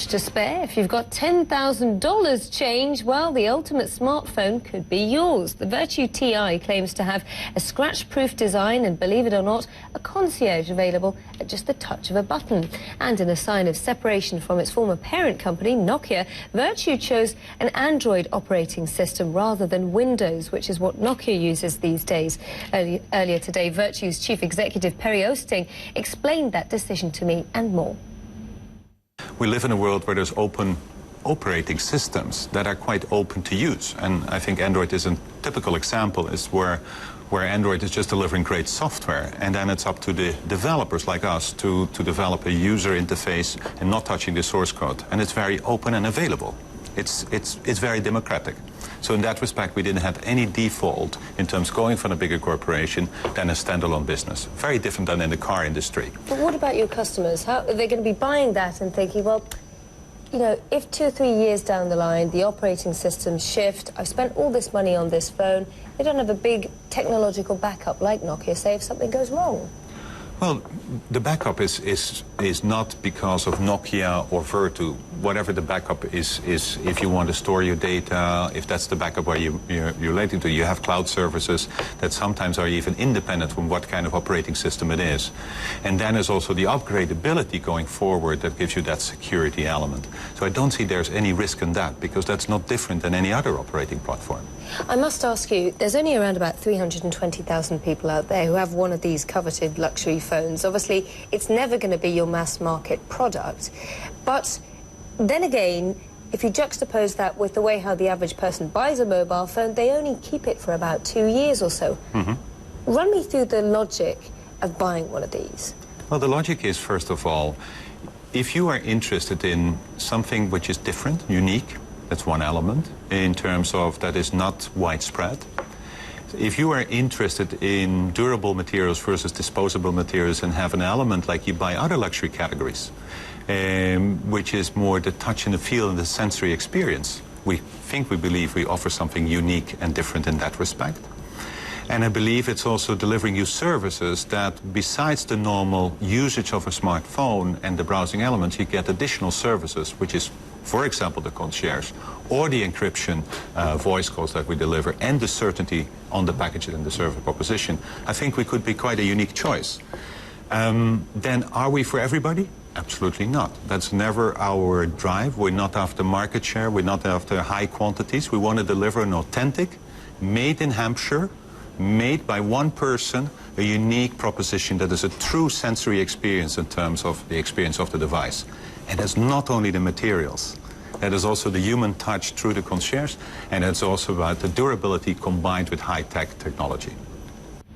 Cash to spare? If you've got $10,000 change, well, the ultimate smartphone could be yours. The Vertu TI claims to have a scratch-proof design and, believe it or not, a concierge available at just the touch of a button. And in a sign of separation from its former parent company, Nokia, Vertu chose an Android operating system rather than Windows, which is what Nokia uses these days. Earlier today, Vertu's chief executive, Perry Oosting, explained that decision to me and more. We live in a world where there's open operating systems that are quite open to use. And I think Android is a typical example, is where Android is just delivering great software, and then it's up to the developers like us to develop a user interface and not touching the source code. And it's very open and available. It's very democratic. So in that respect, we didn't have any default in terms of going from a bigger corporation than a standalone business. Very different than in the car industry. But what about your customers? How are they going to be buying that and thinking, well, you know, if 2 or 3 years down the line, the operating systems shift, I've spent all this money on this phone, they don't have a big technological backup like Nokia, say if something goes wrong? Well, the backup is not because of Nokia or Vertu. Whatever the backup is if you want to store your data, if that's the backup where you're relating to, you have cloud services that sometimes are even independent from what kind of operating system it is. And then there's also the upgradability going forward that gives you that security element. So I don't see there's any risk in that, because that's not different than any other operating platform. I must ask you, there's only around about 320,000 people out there who have one of these coveted luxury phones. Obviously, it's never going to be your mass market product. But then again, if you juxtapose that with the way how the average person buys a mobile phone, they only keep it for about 2 years or so. Run me through the logic of buying one of these. Well, the logic is, first of all, if you are interested in something which is different, unique, that's one element, in terms of that is not widespread. If you are interested in durable materials versus disposable materials and have an element like you buy other luxury categories, which is more the touch and the feel and the sensory experience, we believe we offer something unique and different in that respect. And I believe it's also delivering you services that, besides the normal usage of a smartphone and the browsing elements, you get additional services, which is, for example, the concierge or the encryption voice calls that we deliver, and the certainty on the package and the service proposition. I think we could be quite a unique choice. Then are we for everybody? Absolutely not. That's never our drive. We're not after market share. We're not after high quantities. We want to deliver an authentic, made in Hampshire, made by one person, a unique proposition that is a true sensory experience in terms of the experience of the device. And that's not only the materials. That is also the human touch through the concierge, and it's also about the durability combined with high-tech technology.